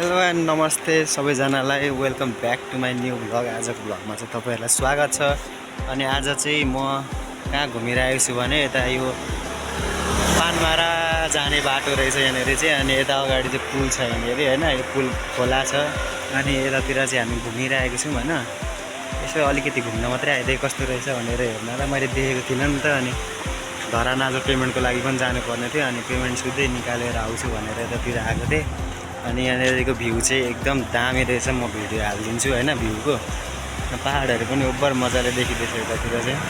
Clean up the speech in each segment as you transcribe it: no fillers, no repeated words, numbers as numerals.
Hello and नमस्ते सबैजनालाई welcome back to my new vlog. आजको भ्लगमा चाहिँ तपाईँहरूलाई स्वागत छ। अनि आज चाहिँ म कहाँ घुमिरहेको छु भने यता यो पानमारा जाने बाटो रहेछ यहाँनिर चाहिँ। अनि यता अगाडि चाहिँ पुल छ यहाँनिर होइन, यो पुल खोला छ। अनि यतातिर चाहिँ हामी घुमिरहेको छौँ होइन। यसो अलिकति घुम्न मात्रै आइदिएको कस्तो रहेछ भनेर हेर्नलाई मैले देखेको थिइनँ नि त। अनि धरान आज पेमेन्टको लागि पनि जानुपर्ने थियो, अनि पेमेन्ट सुधै निकालेर आउँछु भनेर यतातिर आएको थिएँ। अनि यहाँनिरको भ्यू चाहिँ एकदम दामी रहेछ, म भिडियो हालिदिन्छु होइन। भ्यूको पहाडहरू पनि ओभर मजाले देखिँदैछ यतातिर चाहिँ।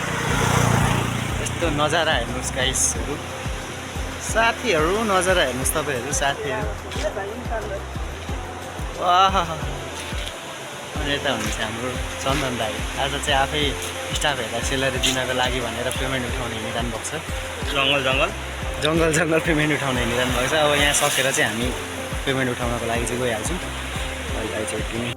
यस्तो नजारा हेर्नुहोस् गाइसहरू, साथीहरू नजारा हेर्नुहोस् तपाईँहरू साथीहरू। अनि यता हुनुहुन्छ हाम्रो चन्दन दाई। आज चाहिँ आफै स्टाफहरूलाई सेलरी दिनको लागि भनेर पेमेन्ट उठाउन हिँडिरहनु भएको छ। जङ्गल पेमेन्ट उठाउन हिँडिरहनु भएको छ। अब यहाँ सकेर चाहिँ हामी पेमेन्ट उठाउनको लागि चाहिँ गइहाल्छौँ। अहिले चाहिँ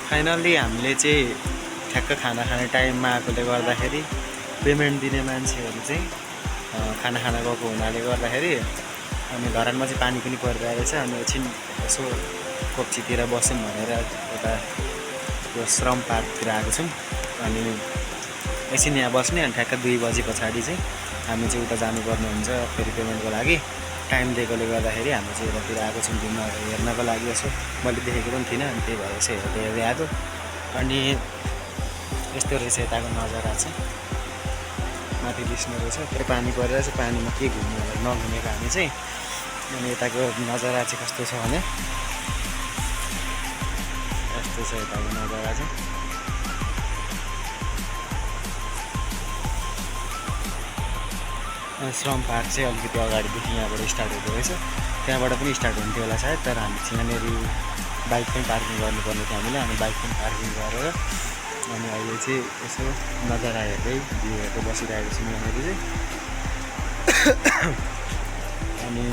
फाइनल्ली हामीले चाहिँ ठ्याक्क खाना खाने टाइममा आएकोले गर्दाखेरि पेमेन्ट दिने मान्छेहरू चाहिँ खाना गएको हुनाले गर्दाखेरि अनि धरानमा चाहिँ पानी पनि परिरहेको रहेछ। अनि एकछिन यसो कोप्चीतिर बस्यौँ भनेर यता यो श्रम पार्कतिर आएको छौँ। अनि एकछिन यहाँ बस्ने, अनि ठ्याक्क 2 बजी पछाडि चाहिँ हामी चाहिँ उता जानुपर्ने हुन्छ फेरि पेमेन्टको लागि। टाइम दिएकोले गर्दाखेरि हामी चाहिँ यतातिर आएको छौँ घुम्न हेर्नको लागि। यसो मैले देखेको पनि थिइनँ, अनि त्यही भएर चाहिँ हेर्दै आएको। अनि यस्तो रहेछ यताको नजारा चाहिँ, माथि दिस्ने रहेछ। फेरि पानी परेर चाहिँ पानीमा के घुम्नु होला, नघुमेको हामी चाहिँ। अनि यताको नजारा चाहिँ कस्तो छ भने यस्तो छ यताको नजारा चाहिँ। श्रम पार्क चाहिँ अलिकति अगाडिदेखि यहाँबाट स्टार्ट हुँदो रहेछ, त्यहाँबाट पनि स्टार्ट हुन्थ्यो होला सायद। तर हामी चाहिँ यहाँनिर बाइक पनि पार्किङ गर्नुपर्ने थियो हामीले। अनि बाइक पनि पार्किङ गरेर अनि अहिले चाहिँ यसो नजारा हेर्दै भ्यू हेर्दै बसिरहेको छौँ यहाँनिर चाहिँ। अनि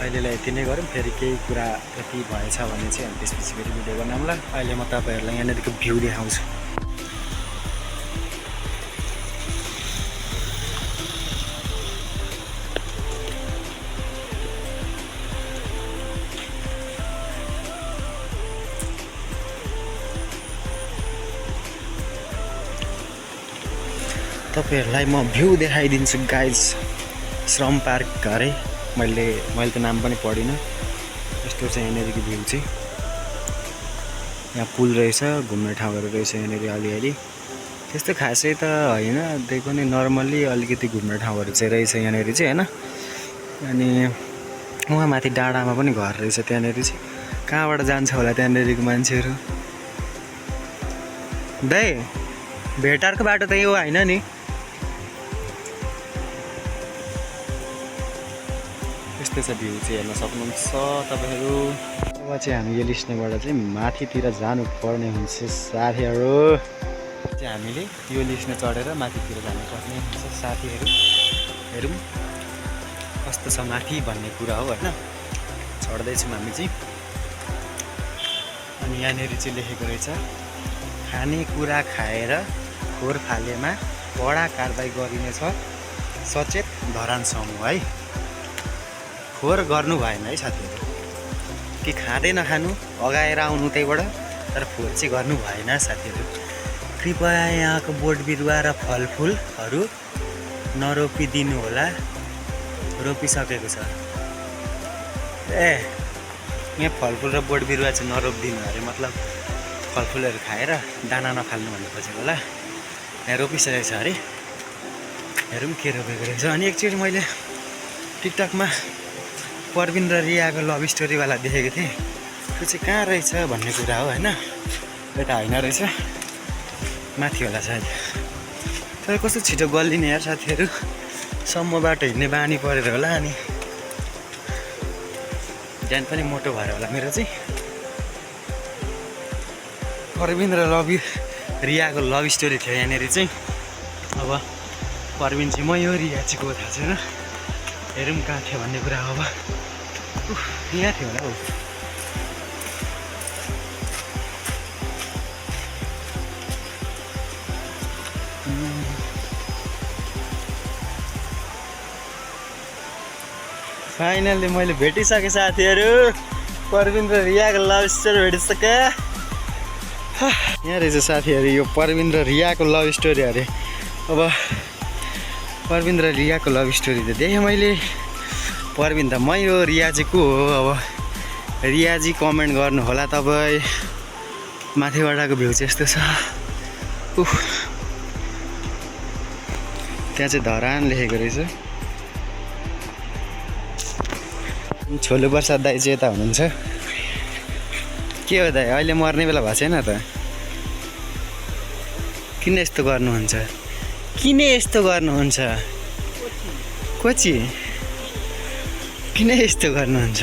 अहिलेलाई यति नै गरौँ, फेरि केही कुरा यति भएछ भने चाहिँ अनि त्यसपछि फेरि भिडियो बनाउँला। अहिले म तपाईँहरूलाई यहाँनिरको भ्यू देखाउँछु। तपाईँहरूलाई म भ्यू देखाइदिन्छु गाइज। श्रम पार्क घरै मैले त नाम पनि पढिनँ। यस्तो चाहिँ यहाँनिरको भ्यू चाहिँ। यहाँ पुल रहेछ, घुम्ने ठाउँहरू रहेछ यहाँनिर अलिअलि। त्यस्तो खासै त होइन, त्यही पनि नर्मल्ली अलिकति घुम्ने ठाउँहरू चाहिँ रहेछ यहाँनिर चाहिँ होइन। अनि उहाँ माथि डाँडामा पनि घर रहेछ त्यहाँनिर चाहिँ। कहाँबाट जान्छ होला त्यहाँनिरको मान्छेहरू। दाइ भेटारको बाटो त यो होइन नि? यस्तो छ भ्यू चाहिँ हेर्न सक्नुहुन्छ तपाईँहरू। अब चाहिँ हामी यो लिस्नेबाट चाहिँ माथितिर जानुपर्ने हुन्छ साथीहरू। चाहिँ हामीले यो लिस्ने चढेर माथितिर जानुपर्ने हुन्छ साथीहरू। हेरौँ कस्तो छ माथि भन्ने कुरा हो होइन। चढ्दैछौँ हामी चाहिँ। अनि यहाँनिर चाहिँ लेखेको रहेछ, खानेकुरा खाएर खोर फालेमा कडा कारबाही गरिनेछ, सचेत धरान समूह है। खोर गर्नु भएन है साथीहरू, कि खाँदै नखानु अगाएर आउनु त्यहीबाट, तर फोहोर चाहिँ गर्नु भएन साथीहरू। कृपया यहाँको बोट बिरुवा र फलफुलहरू नरोपिदिनु होला। रोपिसकेको छ यहाँ फलफुल र बोट बिरुवा चाहिँ नरोपिदिनु अरे, मतलब फलफुलहरू खाएर दाना नफाल्नु भन्नु खोजेको होला। यहाँ रोपिसकेको छ अरे, हेरौँ के रोपेको रहेछ। अनि एकचोटि मैले टिकटकमा परविन र रियाको लभ स्टोरीवाला देखेको थिएँ। त्यो चाहिँ कहाँ रहेछ भन्ने कुरा हो होइन। यता होइन रहेछ, माथि होला सायद। तर कस्तो छिटो गल्लिने यार साथीहरू, सम्म बाटो हिँड्ने बानी परेर होला। अनि ज्यान पनि मोटो भएर होला मेरो चाहिँ। परविन र रियाको लभ स्टोरी थियो यहाँनिर चाहिँ। अब परविन चाहिँ म यो रिया चाहिँ को थाहा छैन। हेरौँ कहाँ थियो भन्ने कुरा अब यहाँ थियो होला हौ। फाइनल्ली मैले भेटिसकेँ साथीहरू, प्रवीण र रियाको लभ स्टोरी भेटिसकेँ। यहाँ रहेछ साथीहरू, यो प्रवीण र रियाको लभ स्टोरी अरे। अब प्रवीण र रियाको लभ स्टोरी त देखेँ मैले। प्रवीण त मै हो, रिया चाहिँ को हो? अब रियाजी कमेन्ट गर्नु होला तपाईँ। माथिबाटको भ्यू चाहिँ यस्तो छ। त्यहाँ चाहिँ धरान लेखेको रहेछ। छोलु प्रसाद दाइ चाहिँ यता हुनुहुन्छ। के हो दाइ, अहिले मर्ने बेला भएको छैन त? किन यस्तो गर्नुहुन्छ? किन यस्तो गर्नुहुन्छ? कोची किन यस्तो गर्नुहुन्छ?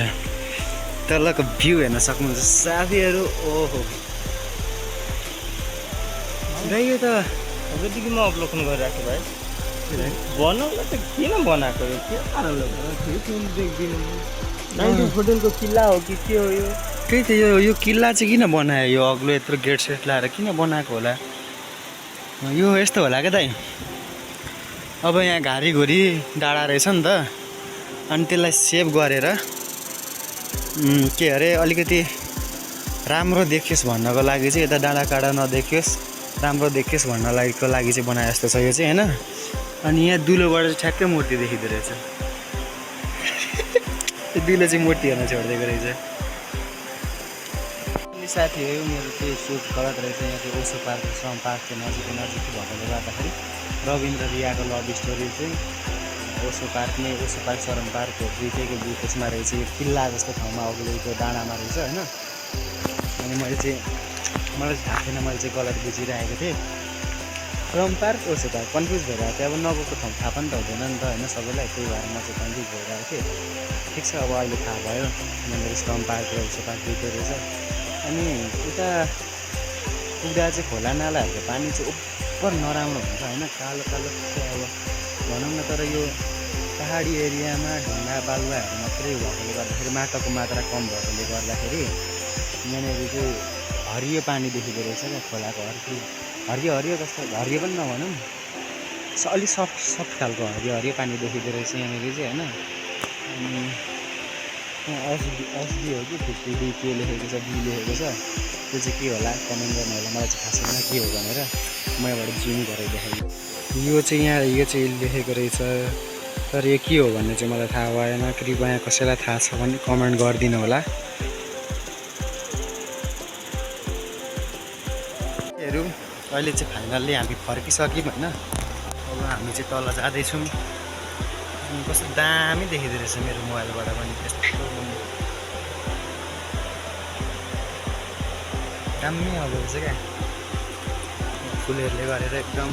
तलको भ्यू हेर्न सक्नुहुन्छ साथीहरू। ओहो दाइ, यो त अबदेखि म अवलोकन गरिरहेको भाइ। बनाउन त किन बनाएको यो? के कारणले देख्दिनँ? 1914 को किल्ला हो कि के हो यो? त्यही त, यो किल्ला चाहिँ किन बनायो? यो अग्लो यत्रो गेट सेट लाएर किन बनाएको होला? यो यस्तो होला क्या दाइ, अब यहाँ घारीघुरी डाँडा रहेछ नि त, अनि त्यसलाई सेभ गरेर के अरे अलिकति राम्रो देखियोस् भन्नको लागि चाहिँ, यता डाँडा काँडा नदेखियोस्, राम्रो देखियोस् भन्नको लागि चाहिँ बनाए जस्तो छ यो चाहिँ, होइन? अनि यहाँ दुलोबाट चाहिँ ठ्याक्कै मूर्ति देखिँदो रहेछ। त्यो दुलो चाहिँ मूर्ति हेर्न छोडिदिएको रहेछ। साथीहरू, मेरो चाहिँ सोच गलत रहेछ। यहाँ चाहिँ ओसो पार्क, श्रम पार्क चाहिँ नजिकै भएकोले गर्दाखेरि प्रवीण र रियाको लभ स्टोरी चाहिँ ओसो पार्क श्रम पार्क हो, दुइटैको बिचमा रहेछ। यो किल्ला जस्तो ठाउँमा अग्लो डाँडामा रहेछ, होइन? अनि मलाई चाहिँ थाहा थिएन, मैले चाहिँ गलत बुझिरहेको थिएँ। श्रम पार्क ओसो पार्क कन्फ्युज भइरहेको थियो। अब नगएको ठाउँ थाहा पनि त हुँदैन नि त, होइन सबैलाई? त्यही भएर म चाहिँ कन्फ्युज भइरहेको थिएँ। ठिक छ, अब अहिले थाहा भयो यहाँनिर श्रम पार्क र ओसो पार्क दुइटै रहेछ। अनि उता पुग्दा चाहिँ खोला नालाहरूको पानी चाहिँ ओभर नराम्रो हुन्छ, होइन? कालो कालो चाहिँ अब भनौँ न। तर यो पहाडी एरियामा ढुङ्गा बालुवाहरू मात्रै भएकोले गर्दाखेरि, माटोको मात्रा कम भएकोले गर्दाखेरि यहाँनिर चाहिँ हरियो पानी देखिँदो रहेछ क्या, खोलाको हरियो हरियो कस्तो, हरियो पनि नभनौँ, अलिक सफ्ट खालको हरियो पानी देखिँदो रहेछ यहाँनिर चाहिँ, होइन? अनि एसडी हो कि 50D के लेखेको छ, डी लेखेको छ। त्यो चाहिँ के होला कमेन्ट गर्नु होला, मलाई चाहिँ खास छैन के हो भनेर। म यहाँबाट जुम गरेर देखाएँ। यो चाहिँ लेखेको रहेछ, तर यो के हो भन्ने चाहिँ मलाई थाहा भएन। कृपया कसैलाई थाहा छ भने कमेन्ट गरिदिनु होला। हेरौँ, अहिले चाहिँ फाइनल्ली हामी फर्किसक्यौँ, होइन? अब हामी चाहिँ तल जाँदैछौँ। कस्तो दामी देखिँदो रहेछ मेरो मोबाइलबाट पनि, त्यस्तो दामी आउँदो रहेछ क्या, फुलहरूले गरेर एकदम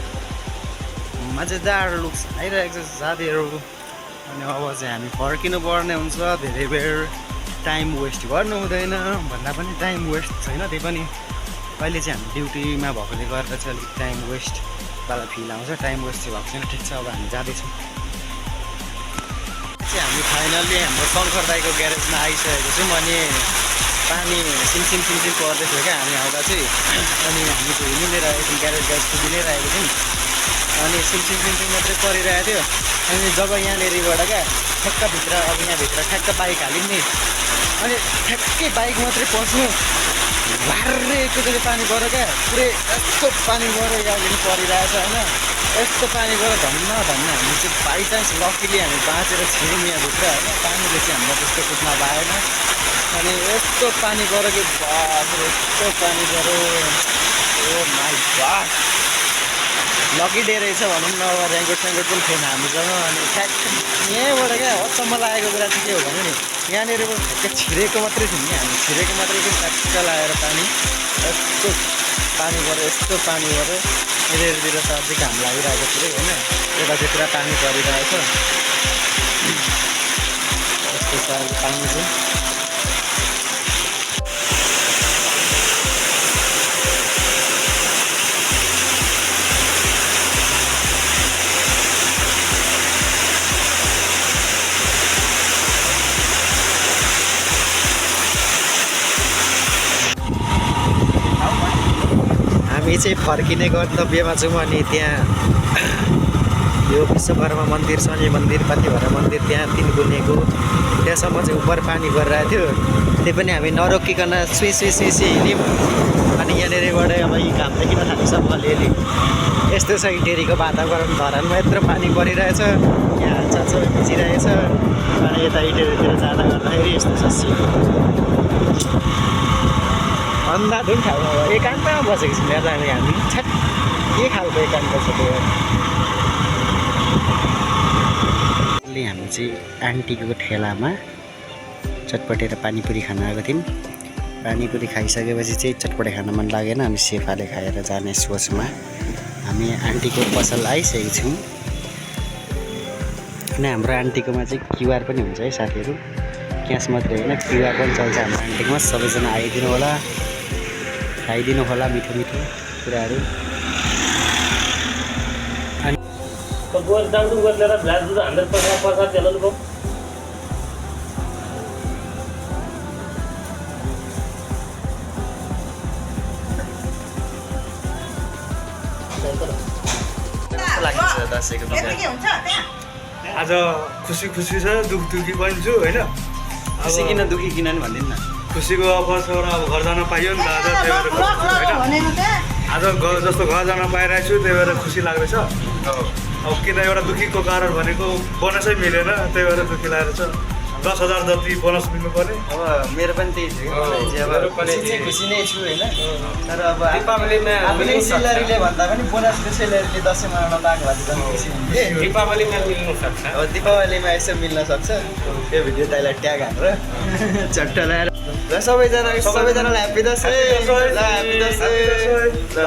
मजेदार लुक्स आइरहेको छ साथीहरू। अनि अब चाहिँ हामी फर्किनु पर्ने हुन्छ। धेरै बेर टाइम वेस्ट गर्नु हुँदैन, भन्दा पनि टाइम वेस्ट छैन। त्यही पनि अहिले चाहिँ हामी ड्युटीमा भएकोले गर्दा चाहिँ अलिक टाइम वेस्ट वाला फिल आउँछ। टाइम वेस्ट चाहिँ भएको छैन। ठिक छ, अब हामी जाँदैछौँ। हामी फाइनल्ली हाम्रो शङ्कर दाइको ग्यारेजमा आइसकेको छौँ। अनि पानी सिमसिम पर्दै थियो क्या हामी आउँदा चाहिँ। अनि हामी चाहिँ हिँडिरहेको छौँ, ग्यारेज पुगि नै रहेको छौँ। अनि सिमसिम मात्रै परिरहेको थियो। अनि जब यहाँनिरबाट क्या ठ्याक्कभित्र, अब यहाँभित्र ठ्याक्क बाइक हाल्यौँ नि, अनि ठ्याक्कै बाइक मात्रै पस्नु, भार्रे एकचोटि पानी पऱ्यो क्या, पुरै यस्तो पानी पऱ्यो, यहाँदेखि परिरहेछ, होइन? यस्तो पानी पऱ्यो धन्न हामी चाहिँ बाइचान्स लकिली हामी बाँचेर छिर्यौँ यहाँभित्र, होइन? पानीले चाहिँ हामीलाई त्यस्तो कुद्न पाएन। अनि यस्तो पानी पऱ्यो कि बाफ्रे, यस्तो पानी पऱ्यो। ओ माई गॉड, लकी डे रहेछ भनौँ न। अब रेनकोट पनि थिएन हामीसँग। अनि ठ्याक्क यहाँबाट क्या अचम्म लागेको कुरा चाहिँ के हो भने नि, यहाँनिरबाट ठ्याक्क छिरेको मात्रै थियो नि, हामी छिरेको मात्रै थियो। ठ्याक्क लगाएर पानी, यस्तो पानी पऱ्यो, यस्तो पानी पऱ्यो। यतातिर त अझै घाम लागिरहेको पुरै, होइन? यता चाहिँ पुरा पानी परिरहेछ। यस्तो छ पानी चाहिँ। हामी चाहिँ फर्किने गन्तव्यमा छौँ अनि त्यहाँ यो विश्वकर्मा मन्दिर शनि मन्दिर पाथिभरा मन्दिर त्यहाँ 3 गुनेको त्यहाँसम्म चाहिँ उपर पानी गरिरहेको थियो त्यही पनि हामी नरोकिकन सुई हिँड्यौँ अनि यहाँनिरबाट अब यी घाम देखिन थाल्छ अलिअलि यस्तो छ इटेरीको वातावरण धरानमा यत्रो पानी परिरहेछ यहाँ हालचाल भिजिरहेछ अनि यता इटेरीतिर जाँदा गर्दाखेरि यस्तो छ सिन अन्धाधुन ठाउँमा एकान्तमा बसेको छौँ यहाँ जाने हामी छ्याट के खालको एकान्त छ त्यो हामी चाहिँ आन्टीको ठेलामा चटपटे र पानीपुरी खान आएको थियौँ पानीपुरी खाइसकेपछि चाहिँ चटपटे खान मन लागेन अनि सेफाले खाएर जाने सोचमा हामी आन्टीको पसल आइसकेको छौँ अनि हाम्रो आन्टीकोमा चाहिँ क्युआर पनि हुन्छ है साथीहरू क्यास मात्रै होइन क्युआर पनि चल्छ हाम्रो आन्टीकोमा सबैजना आइदिनु होला खाइदिनु होला मिठो मिठो कुराहरू गोल दाउडु गरेर भ्लास दुध 100% तेल लुको दसैँको आज खुसी खुसी छ दुखी पनि छु होइन खुसी किन दुखी किन नि भनिदिनु न खुसीको अवसर अब घर जान पाइयो नि त आज त्यही भएर होइन आज जस्तो घर जान पाइरहेको छु त्यही भएर खुसी लाग्दैछ अब किन एउटा दुःखीको कारण भनेको बोनसै मिलेन त्यही भएर दुःखी लागेको छ 10,000 जति बोनस मिल्नु पर्ने अब मेरो पनि त्यही थियो अब खुसी नै छु होइन तर अब आफूले सेलेरीले भन्दा पनि बोनसको सेलेरीले दसैँ मनाउन पाएको भए चाहिँ खुसी हुन्थेँ दीपावलीमा मिल्नु सक्छ अब दीपावलीमा यसो मिल्न सक्छ त्यो भिडियो तैँलाई ट्याग हालेर झट्ट लगाएर र सबैजनालाई ह्याप्पी दसैँ ल ह्याप्पी दसैँ ल